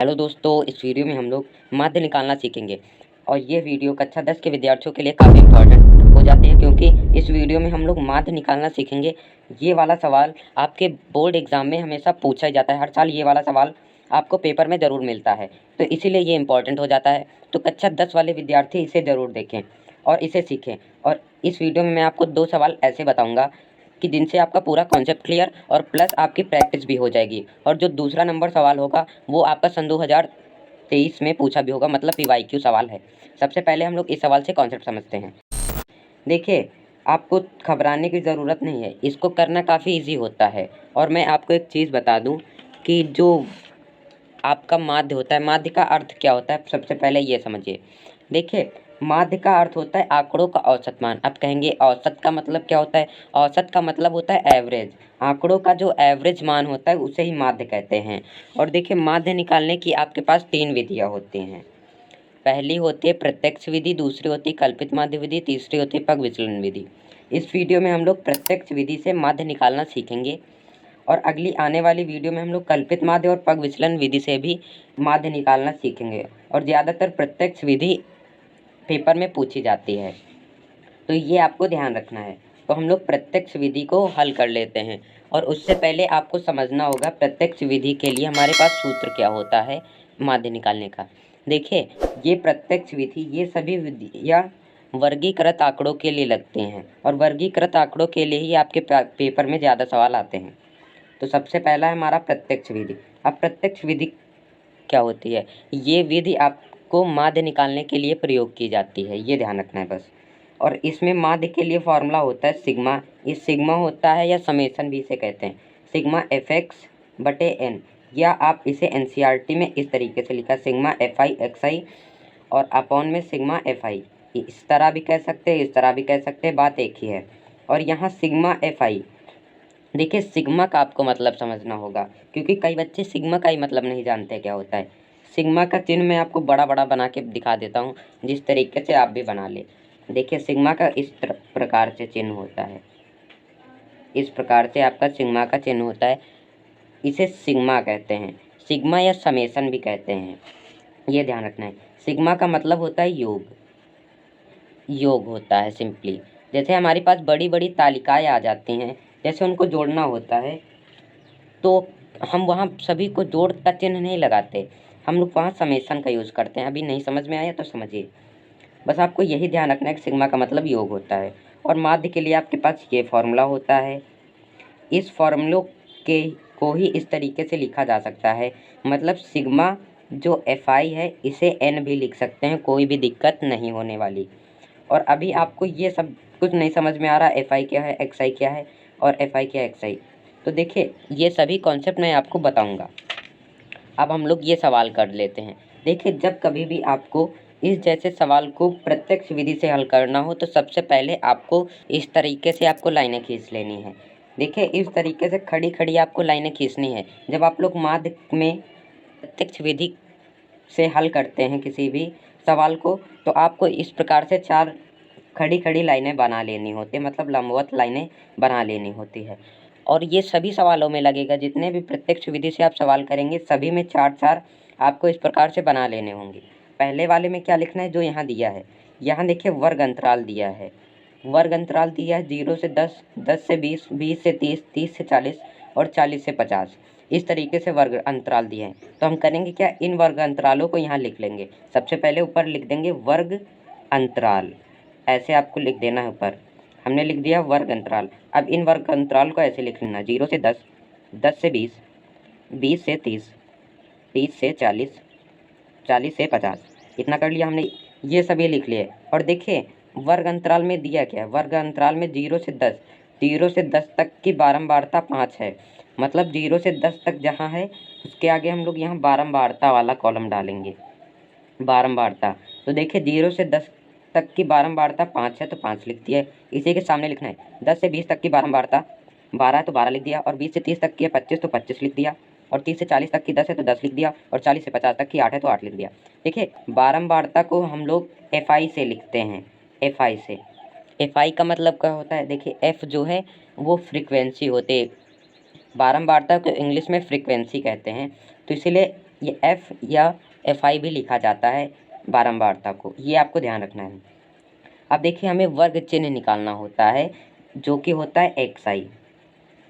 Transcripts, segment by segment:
Hello दोस्तों, इस video में हम लोग माध्य निकालना सीखेंगे और ये वीडियो कक्षा 10 के विद्यार्थियों के लिए काफ़ी इम्पोर्टेंट हो जाती है क्योंकि इस वीडियो में हम लोग माध्य निकालना सीखेंगे। ये वाला सवाल आपके बोर्ड एग्ज़ाम में हमेशा पूछा ही जाता है, हर साल ये वाला सवाल आपको पेपर में ज़रूर मिलता है, तो इसीलिए ये इम्पोर्टेंट हो जाता है। तो कक्षा 10 वाले विद्यार्थी इसे ज़रूर देखें और इसे सीखें। और इस वीडियो में मैं आपको 2 सवाल ऐसे बताऊँगा कि जिनसे आपका पूरा कॉन्सेप्ट क्लियर और प्लस आपकी प्रैक्टिस भी हो जाएगी। और जो दूसरा नंबर सवाल होगा वो आपका सन 2023 में पूछा भी होगा, मतलब PYQ सवाल है। सबसे पहले हम लोग इस सवाल से कॉन्सेप्ट समझते हैं। देखिए, आपको घबराने की ज़रूरत नहीं है, इसको करना काफ़ी ईजी होता है। और मैं आपको एक चीज़ बता दूं कि जो आपका माध्य होता है, माध्य का अर्थ क्या होता है, सबसे पहले ये समझिए। देखिए, माध्य का अर्थ होता है आंकड़ों का औसत मान। आप कहेंगे औसत का मतलब क्या होता है? औसत का मतलब होता है एवरेज। आंकड़ों का जो एवरेज मान होता है उसे ही माध्य कहते हैं। और देखिए, माध्य निकालने की आपके पास 3 विधियाँ होती हैं। पहली होती है प्रत्यक्ष विधि, दूसरी होती है कल्पित माध्य विधि, तीसरी होती है पग विचलन विधि। इस वीडियो में हम लोग प्रत्यक्ष विधि से माध्य निकालना सीखेंगे और अगली आने वाली वीडियो में हम लोग कल्पित माध्य और पग विचलन विधि से भी माध्य निकालना सीखेंगे। और ज़्यादातर प्रत्यक्ष विधि पेपर में पूछी जाती है, तो ये आपको ध्यान रखना है। तो हम लोग प्रत्यक्ष विधि को हल कर लेते हैं और उससे पहले आपको समझना होगा प्रत्यक्ष विधि के लिए हमारे पास सूत्र क्या होता है माध्य निकालने का। देखिए, ये प्रत्यक्ष विधि ये सभी विधियाँ वर्गीकृत आंकड़ों के लिए लगती हैं और वर्गीकृत आंकड़ों के लिए ही आपके पेपर में ज़्यादा सवाल आते हैं। तो सबसे पहला है हमारा प्रत्यक्ष विधि। अब प्रत्यक्ष विधि क्या होती है? ये विधि आपको माध्य निकालने के लिए प्रयोग की जाती है, ये ध्यान रखना है बस। और इसमें माध्य के लिए फॉर्मूला होता है सिग्मा। ये सिग्मा होता है या समेसन भी इसे कहते हैं, सिग्मा FX/N, या आप इसे NCERT में इस तरीके से लिखा सिग्मा FI/XI और अपॉन में सिग्मा FI। इस तरह भी कह सकते हैं, इस तरह भी कह सकते हैं, बात एक ही है। और यहाँ सिग्मा FI, देखिए सिग्मा का आपको मतलब समझना होगा क्योंकि कई बच्चे सिग्मा का ही मतलब नहीं जानते क्या होता है। सिग्मा का चिन्ह मैं आपको बड़ा बड़ा बना के दिखा देता हूँ, जिस तरीके से आप भी बना ले। देखिए, सिग्मा का इस प्रकार से चिन्ह होता है, इस प्रकार से आपका सिग्मा का चिन्ह होता है, इसे सिग्मा कहते हैं। सिग्मा या समेसन भी कहते हैं, ये ध्यान रखना है। सिग्मा का मतलब होता है योग, योग होता है सिंपली। जैसे हमारे पास बड़ी बड़ी तालिकाएँ आ जाती हैं, जैसे उनको जोड़ना होता है तो हम वहाँ सभी को जोड़ का चिन्ह नहीं लगाते, हम लोग वहाँ समेसन का यूज़ करते हैं। अभी नहीं समझ में आया तो समझिए, बस आपको यही ध्यान रखना है कि सिग्मा का मतलब योग होता है। और माध्य के लिए आपके पास ये फॉर्मूला होता है। इस फॉर्मूलों के को ही इस तरीके से लिखा जा सकता है, मतलब सिग्मा जो FI है इसे N भी लिख सकते हैं, कोई भी दिक्कत नहीं होने वाली। और अभी आपको ये सब कुछ नहीं समझ में आ रहा, FI क्या है, XI क्या है और FI क्या है, XI। तो देखिए, ये सभी कॉन्सेप्ट मैं आपको बताऊंगा। अब हम लोग ये सवाल कर लेते हैं। देखिए, जब कभी भी आपको इस जैसे सवाल को प्रत्यक्ष विधि से हल करना हो तो सबसे पहले आपको इस तरीके से आपको लाइनें खींच लेनी है। देखिए, इस तरीके से खड़ी खड़ी आपको लाइनें खींचनी है। जब आप लोग माध्य में प्रत्यक्ष विधि से हल करते हैं किसी भी सवाल को, तो आपको इस प्रकार से 4 खड़ी खड़ी लाइनें बना लेनी होती है, मतलब लंबवत लाइनें बना लेनी होती है। और ये सभी सवालों में लगेगा, जितने भी प्रत्यक्ष विधि से आप सवाल करेंगे सभी में 4-4 आपको इस प्रकार से बना लेने होंगे। पहले वाले में क्या लिखना है, जो यहाँ दिया है, यहाँ देखिए वर्ग अंतराल दिया है, वर्ग अंतराल दिया है 0 से 10, 10 से 20, 20 से 30, 30 से 40 और 40 से 50। इस तरीके से वर्ग अंतराल दिए हैं। तो हम करेंगे क्या, इन वर्ग अंतरालों को यहाँ लिख लेंगे। सबसे पहले ऊपर लिख देंगे वर्ग अंतराल, ऐसे आपको लिख देना है ऊपर। हमने लिख दिया वर्ग अंतराल। अब इन वर्ग अंतराल को ऐसे लिख लेना, 0 से 10, 10 से 20, 20 से 30, 30 से 40, 40 से 50। इतना कर लिया हमने, ये सभी लिख लिए। और देखिए, वर्ग अंतराल में दिया क्या है, वर्ग अंतराल में 0 से 10, 0 से 10 तक की बारंबारता 5 है, मतलब 0 से 10 तक जहाँ है उसके आगे हम लोग यहाँ बारंबारता वाला कॉलम डालेंगे, बारंबारता। तो देखिए, 0 से 10 तक की बारंबारता 5 है तो 5 लिख दिया। इसी के सामने लिखना है 10 से 20 तक की बारंबारता 12 है तो 12 लिख दिया, और 20 से 30 तक की है 25 तो 25 लिख दिया, और 30 से 40 तक की 10 है तो 10 लिख दिया, और 40 से 50 तक की 8 है तो 8 लिख दिया। देखिए, बारंबारता को हम लोग FI से लिखते हैं, FI से। FI का मतलब क्या होता है, देखिए F जो है वो फ्रीक्वेंसी होती है, बारंबारता को इंग्लिश में फ्रीक्वेंसी कहते हैं, तो इसीलिए ये एफ या एफ आई भी लिखा जाता है बारंबारता को, ये आपको ध्यान रखना है। अब देखिए हमें वर्ग चिन्ह निकालना होता है जो कि होता है एक्स आई।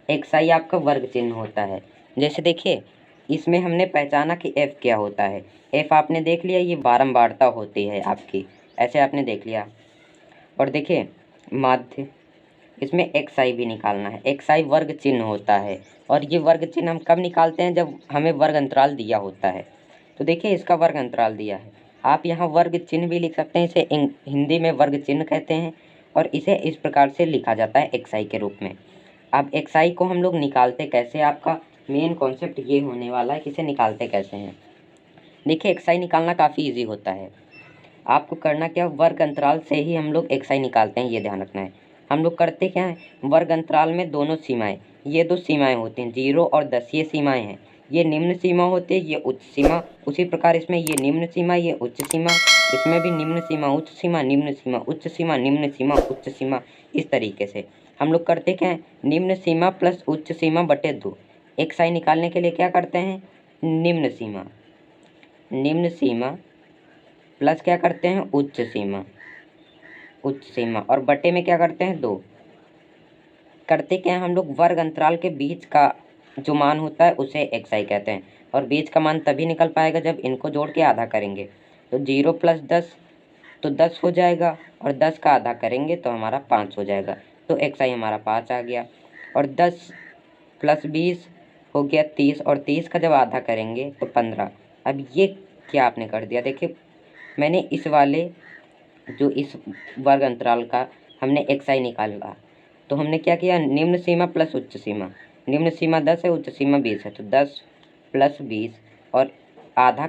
एक्स आई आपका वर्ग चिन्ह होता है। जैसे देखिए इसमें हमने पहचाना कि एफ क्या होता है। एफ आपने देख लिया, ये बारंबारता होती है आपकी, ऐसे आपने देख लिया। और देखिए माध्य, इसमें एक्स आई भी निकालना है। एक्स आई वर्ग चिन्ह होता है, और ये वर्ग चिन्ह हम कब निकालते हैं, जब हमें वर्ग अंतराल दिया होता है। तो देखिए इसका वर्ग अंतराल दिया है, आप यहाँ वर्ग चिन्ह भी लिख सकते हैं, इसे हिंदी में वर्ग चिन्ह कहते हैं, और इसे इस प्रकार से लिखा जाता है एक्स आई के रूप में। अब एक्स आई को हम लोग निकालते कैसे, आपका मेन कॉन्सेप्ट ये होने वाला है कि इसे निकालते कैसे हैं। देखिए एक्स आई निकालना काफ़ी ईजी होता है। आपको करना क्या, वर्ग अंतराल से ही हम लोग एक्स आई निकालते हैं, ये ध्यान रखना है। हम लोग करते क्या है, वर्ग अंतराल में दोनों सीमाएं, ये दो सीमाएं होती हैं 0 और 10, ये सीमाएं हैं। ये निम्न सीमा होती है, ये उच्च सीमा। उसी प्रकार इसमें ये निम्न सीमा, ये उच्च सीमा, इसमें भी निम्न सीमा उच्च सीमा, निम्न सीमा उच्च सीमा, निम्न सीमा उच्च सीमा। इस तरीके से हम लोग करते क्या है, निम्न सीमा प्लस उच्च सीमा बटे 2। एक्स आई निकालने के लिए क्या करते हैं, निम्न सीमा, निम्न सीमा प्लस क्या करते हैं, उच्च सीमा, उच्च सीमा, और बटे में क्या करते हैं 2। करते क्या हैं हम लोग, वर्ग अंतराल के बीच का जो मान होता है उसे एक्स आई कहते हैं, और बीच का मान तभी निकल पाएगा जब इनको जोड़ के आधा करेंगे। तो 0 + 10 तो 10 हो जाएगा, और 10 का आधा करेंगे तो हमारा 5 हो जाएगा। तो एक्स आई हमारा 5 आ गया। और 10 + 20 हो गया 30, और 30 का जब आधा करेंगे तो 15। अब ये क्या आपने कर दिया, देखिए मैंने इस वाले जो इस वर्ग अंतराल का हमने एक्स आई निकाला, तो हमने क्या किया, निम्न सीमा प्लस उच्च सीमा। निम्न सीमा 10 है, उच्च सीमा 20 है, तो 10 + 20 और आधा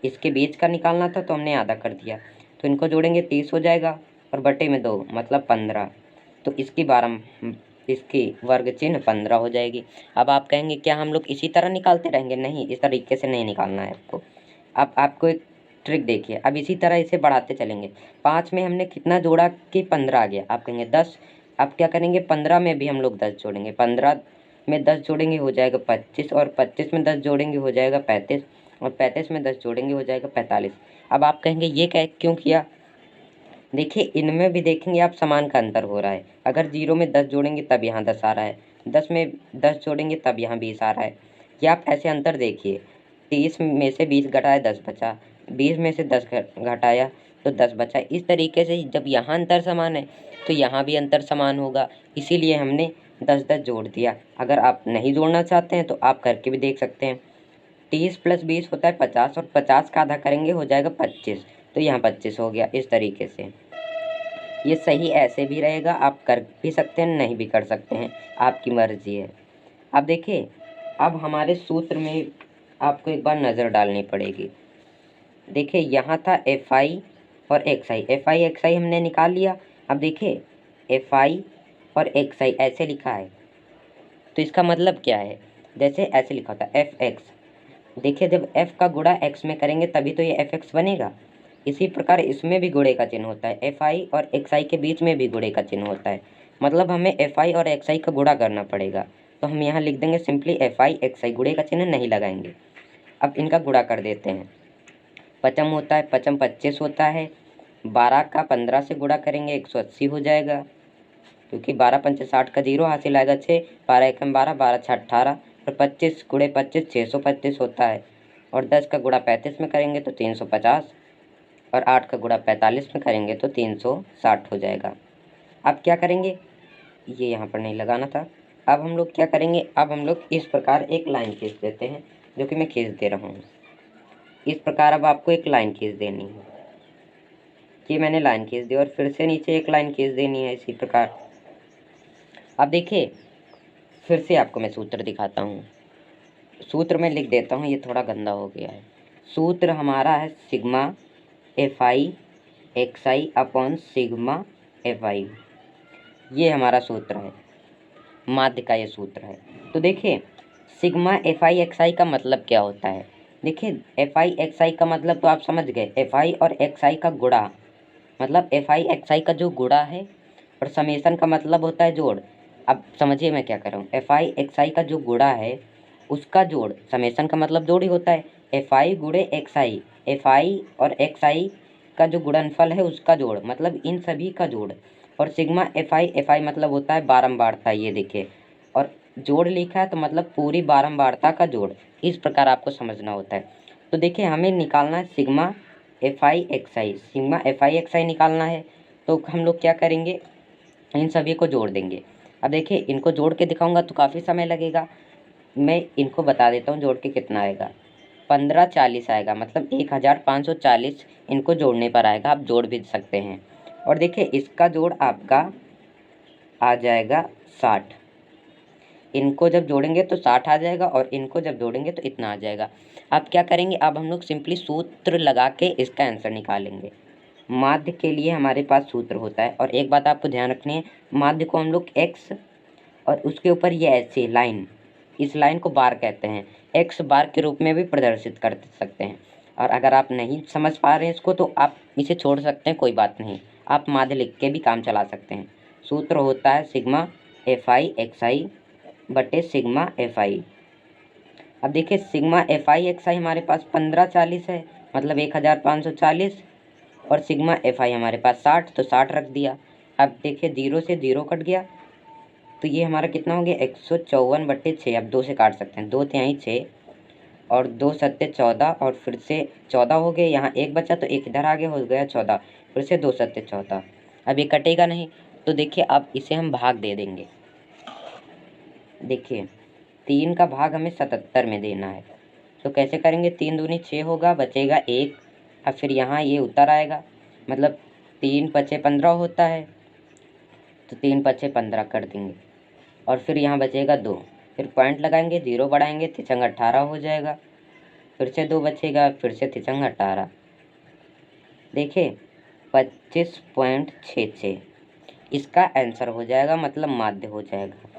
इसके बीच का निकालना था तो हमने आधा कर दिया। तो इनको जोड़ेंगे 30 हो जाएगा, और बटे में 2 मतलब 15। तो इसकी वर्ग चिन्ह 15 हो जाएगी। अब आप कहेंगे क्या हम लोग इसी तरह निकालते रहेंगे, नहीं, इस तरीके से नहीं निकालना है आपको। अब आपको एक ट्रिक देखिए, अब इसी तरह इसे बढ़ाते चलेंगे। 5 में हमने कितना जोड़ा कि 15 आ गया, आप कहेंगे 10। अब क्या करेंगे, 15 में भी हम लोग 10 जोड़ेंगे, 15 में 10 जोड़ेंगे हो जाएगा 25, और 25 में 10 जोड़ेंगे हो जाएगा 35, और 35 में 10 जोड़ेंगे हो जाएगा 45। अब आप कहेंगे ये क्या क्यों किया, देखिए इनमें भी देखेंगे आप समान का अंतर हो रहा है। अगर 0 में 10 जोड़ेंगे तब यहाँ 10 आ रहा है, 10 में 10 जोड़ेंगे तब यहाँ 20 आ रहा है। या आप ऐसे अंतर देखिए, 30 में से 20 घटाया 10 बचा, 20 में से 10 घटाया तो 10 बचा। इस तरीके से जब यहाँ अंतर समान है तो यहाँ भी अंतर समान होगा, इसीलिए हमने 10-10 जोड़ दिया। अगर आप नहीं जोड़ना चाहते हैं तो आप करके भी देख सकते हैं। 30 + 20 होता है 50, और 50 का आधा करेंगे हो जाएगा 25, तो यहाँ 25 हो गया। इस तरीके से ये सही ऐसे भी रहेगा, आप कर भी सकते हैं, नहीं भी कर सकते हैं, आपकी मर्ज़ी है। अब देखिए, अब हमारे सूत्र में आपको एक बार नज़र डालनी पड़ेगी। देखिए यहाँ था एफ आई और X I, F I X I हमने निकाल लिया। अब देखिए एफ आई और एक्स आई ऐसे लिखा है, तो इसका मतलब क्या है, जैसे ऐसे लिखा था एफ एक्स। देखिए जब एफ का गुणा एक्स में करेंगे तभी तो ये एफ एक्स बनेगा। इसी प्रकार इसमें भी गुणे का चिन्ह होता है, एफ आई और एक्स आई के बीच में भी गुणे का चिन्ह होता है, मतलब हमें एफ आई और एक्स आई का गुणा करना पड़ेगा। तो हम यहाँ लिख देंगे सिंपली एफ आई एक्स आई, गुणे का चिन्ह नहीं लगाएंगे। अब इनका गुणा कर देते हैं। पचम होता है, पचम 25 होता है, 12 का 15 से गुणा करेंगे 180 हो जाएगा, क्योंकि 12 × 5 = 60 का 0 हासिल आएगा 6, 12 × 1 = 12, 12 × 6 = 18, और 25 × 25 625 होता है, और 10 का गुणा 35 में करेंगे तो 350, और 8 का गुणा 45 में करेंगे तो 360 हो जाएगा। अब क्या करेंगे, ये यहाँ पर नहीं लगाना था। अब हम लोग क्या करेंगे, अब हम लोग इस प्रकार एक लाइन खींच देते हैं, जो कि मैं खींच दे रहा हूँ इस प्रकार। अब आपको एक लाइन खींच देनी है, ये मैंने लाइन खींच दी, और फिर से नीचे एक लाइन खींच देनी है इसी प्रकार। अब देखिए फिर से आपको मैं सूत्र दिखाता हूँ, सूत्र में लिख देता हूँ, ये थोड़ा गंदा हो गया है। सूत्र हमारा है sigma F I X I upon sigma F I, ये हमारा सूत्र है, माध्य का ये सूत्र है। तो देखिए सिग्मा एफ आई एक्स आई का मतलब क्या होता है, देखिए एफ आई एक्स आई का मतलब तो आप समझ गए, एफ आई और एक्स आई का गुणा, मतलब एफ आई एक्स आई का जो गुणा है, और समेसन का मतलब होता है जोड़। अब समझिए मैं क्या कर रहा हूँ, एफ आई एक्स आई का जो गुणा है उसका जोड़, समेसन का मतलब जोड़ ही होता है, FI गुणे XI, FI और XI का जो गुणनफल है उसका जोड़, मतलब इन सभी का जोड़। और सिग्मा FI मतलब होता है बारंबारता, ये देखिए, और जोड़ लिखा है तो मतलब पूरी बारंबारता का जोड़। इस प्रकार आपको समझना होता है। तो देखिए हमें निकालना है सिग्मा FI XI निकालना है। तो हम लोग क्या करेंगे, इन सभी को जोड़ देंगे। अब देखिए इनको जोड़ के दिखाऊंगा तो काफ़ी समय लगेगा, मैं इनको बता देता हूँ जोड़ के कितना आएगा। 1540 आएगा, मतलब 1540 इनको जोड़ने पर आएगा। आप जोड़ भी सकते हैं। और देखिए इसका जोड़ आपका आ जाएगा 60। इनको जब जोड़ेंगे तो 60 आ जाएगा, और इनको जब जोड़ेंगे तो इतना आ जाएगा। अब क्या करेंगे, अब हम लोग सिंपली सूत्र लगा के इसका आंसर निकालेंगे। माध्य के लिए हमारे पास सूत्र होता है, और एक बात आपको ध्यान रखनी है, माध्य को हम लोग x और उसके ऊपर ये ऐसे लाइन, इस लाइन को बार कहते हैं, x बार के रूप में भी प्रदर्शित कर सकते हैं। और अगर आप नहीं समझ पा रहे हैं इसको तो आप इसे छोड़ सकते हैं, कोई बात नहीं, आप माध्य लिख के भी काम चला सकते हैं। सूत्र होता है सिग्मा FI XI बटे सिग्मा FI। अब देखिए सिग्मा FI XI हमारे पास 1540 है, मतलब 1540, और सिग्मा FI हमारे पास 60, तो 60 रख दिया। अब देखिए 0 से 0 कट गया, तो ये हमारा कितना हो गया, 154/6। अब 2 से काट सकते हैं, 2 तिहाई 6 और 2 सत्ते 14, और फिर से 14 हो गए, यहाँ एक बचा तो एक इधर आगे हो गया 14, फिर से 2 सत्ते 14। अब ये कटेगा नहीं, तो देखिए अब इसे हम भाग दे देंगे। देखिए 3 का भाग हमें 77 में देना है, तो कैसे करेंगे, 3 दूनी 6 होगा, बचेगा 1। अब फिर यहाँ ये उतर आएगा, मतलब 3 पचे 15 होता है, तो 3 पचे 15 कर देंगे, और फिर यहाँ बचेगा 2, फिर पॉइंट लगाएंगे, 0 बढ़ाएंगे, तिचंग 18 हो जाएगा, फिर से 2 बचेगा, फिर से तिचंग 18। देखिए 25.66 इसका आंसर हो जाएगा, मतलब माध्य हो जाएगा।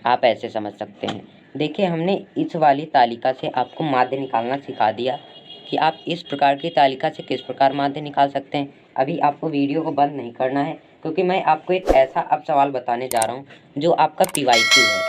आप ऐसे समझ सकते हैं। देखिए हमने इस वाली तालिका से आपको माध्य निकालना सिखा दिया कि आप इस प्रकार की तालिका से किस प्रकार माध्य निकाल सकते हैं। अभी आपको वीडियो को बंद नहीं करना है, क्योंकि मैं आपको एक ऐसा अब सवाल बताने जा रहा हूँ जो आपका PYQ है,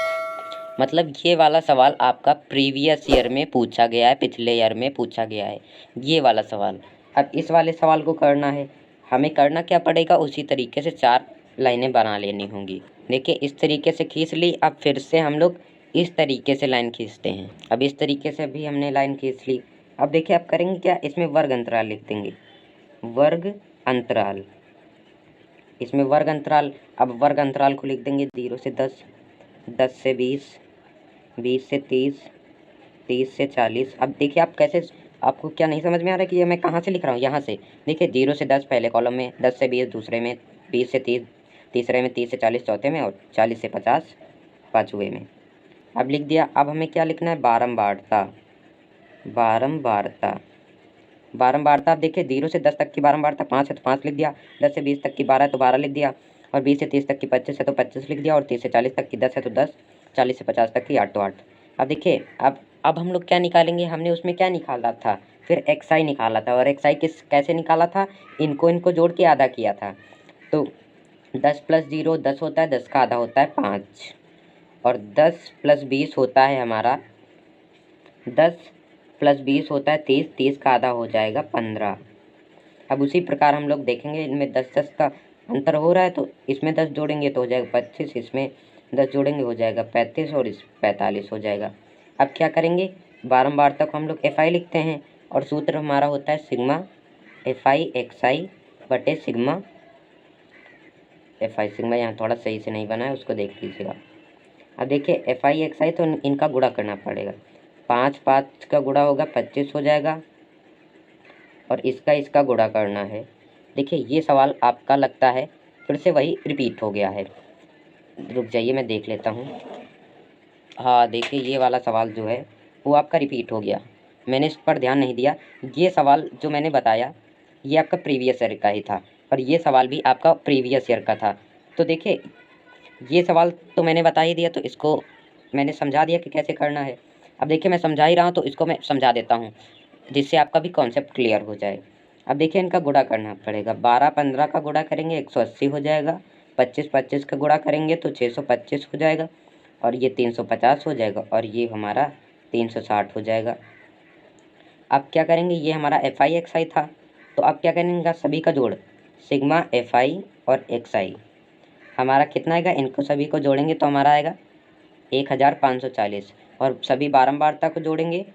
मतलब ये वाला सवाल आपका प्रीवियस ईयर में पूछा गया है, पिछले ईयर में पूछा गया है ये वाला सवाल। अब इस वाले सवाल को करना है, हमें करना क्या पड़ेगा, उसी तरीके से 4 लाइनें बना लेनी होंगी। देखिए इस तरीके से खींच ली, अब फिर से हम लोग इस तरीके से लाइन खींचते हैं। अब इस तरीके से भी हमने लाइन खींच ली। अब देखिए आप करेंगे क्या, इसमें वर्ग अंतराल लिख देंगे, वर्ग अंतराल, इसमें वर्ग अंतराल। अब वर्ग अंतराल को लिख देंगे 0 से 10, 10 से 20, 20 से 30, 30 से 40। अब देखिए आप कैसे, आपको क्या नहीं समझ में आ रहा है कि ये मैं कहाँ से लिख रहा हूँ, यहाँ से देखिए 0 से 10 पहले कॉलम में, 10 से 20 दूसरे में, 20 से 30 तीसरे में, 30 से 40 चौथे में, और 40 से 50 पाँचवें में। अब लिख दिया। अब हमें क्या लिखना है, बारंबारता, बारंबारता, बारंबारता। अब देखिए 0 से 10 तक की बारंबारता 5 है तो 5 लिख दिया, 10 से 20 तक की 12 है तो 12 लिख दिया, और 20 से 30 तक की 25 है तो 25 लिख दिया, और 30 से 40 तक की 10 है तो 10, 40 से 50 तक की 8 तो 8। अब देखिए अब हम लोग क्या निकालेंगे, हमने उसमें क्या निकाला था, फिर XI निकाला था, और XI कैसे निकाला था, इनको जोड़ के आधा किया था। तो 10 + 0 10 होता है, 10 का आधा होता है 5, और 10 + 20 होता है हमारा 10 + 20 होता है 30, 30 का आधा हो जाएगा 15। अब उसी प्रकार हम लोग देखेंगे, इनमें 10-10 का अंतर हो रहा है तो इसमें 10 जोड़ेंगे तो हो जाएगा 25, इसमें 10 जोड़ेंगे हो जाएगा 35, और इस 45 हो जाएगा। अब क्या करेंगे, बारंबारता को हम लोग FI लिखते हैं, और सूत्र हमारा होता है सिग्मा FI XI बटे सिग्मा FI। सिग्मा यहाँ थोड़ा सही से नहीं बना है, उसको देख लीजिएगा। अब देखिए FI XI तो इनका गुणा करना पड़ेगा, 5 5 का गुणा होगा 25 हो जाएगा, और इसका गुणा करना है। देखिए ये सवाल आपका लगता है फिर से वही रिपीट हो गया है, रुक जाइए मैं देख लेता हूँ। हाँ देखिए ये वाला सवाल जो है वो आपका रिपीट हो गया, मैंने इस पर ध्यान नहीं दिया। ये सवाल जो मैंने बताया ये आपका प्रीवियस ईयर का ही था, और ये सवाल भी आपका प्रीवियस ईयर का था। तो देखिए ये सवाल तो मैंने बता ही दिया, तो इसको मैंने समझा दिया कि कैसे करना है। अब देखिए मैं समझा ही रहा हूँ तो इसको मैं समझा देता हूँ, जिससे आपका भी कॉन्सेप्ट क्लियर हो जाए। अब देखिए इनका गुणा करना पड़ेगा, 12-15 का गुणा करेंगे 180 हो जाएगा, 25-25 का गुणा करेंगे तो 625 हो जाएगा, और ये 350 हो जाएगा, और ये हमारा 360 हो जाएगा। अब क्या करेंगे, ये हमारा एफ आई एक्स आई था, तो अब क्या करेंगे, सभी का जोड़ सिग्मा एफ आई और एक्स आई हमारा कितना आएगा, इनको सभी को जोड़ेंगे तो हमारा आएगा 1540। और सभी बारंबारता को जोड़ेंगे,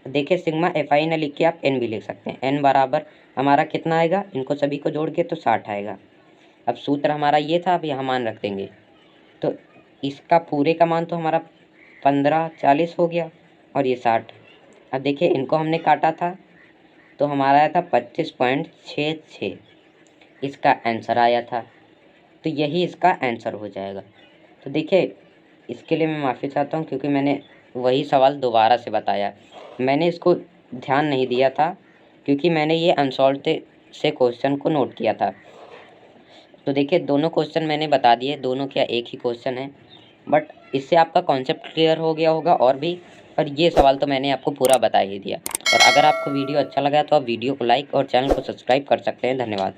देखिए सिग्मा एफ आई ने लिख के आप एन भी लिख सकते हैं, एन बराबर हमारा कितना आएगा, इनको सभी को जोड़ के तो 60 आएगा। अब सूत्र हमारा ये था, अब यहाँ मान रख देंगे, तो इसका पूरे का मान तो हमारा 1540 हो गया और ये 60। अब देखिए इनको हमने काटा था तो हमारा आया था 25.66, इसका आंसर आया था, तो यही इसका आंसर हो जाएगा। तो देखिए इसके लिए मैं माफ़ी चाहता हूँ क्योंकि मैंने वही सवाल दोबारा से बताया, मैंने इसको ध्यान नहीं दिया था क्योंकि मैंने ये अनसॉल्व से क्वेश्चन को नोट किया था। तो देखिए दोनों क्वेश्चन मैंने बता दिए, दोनों क्या एक ही क्वेश्चन है, बट इससे आपका कॉन्सेप्ट क्लियर हो गया होगा और भी। पर ये सवाल तो मैंने आपको पूरा बता ही दिया। और अगर आपको वीडियो अच्छा लगा तो आप वीडियो को लाइक और चैनल को सब्सक्राइब कर सकते हैं। धन्यवाद।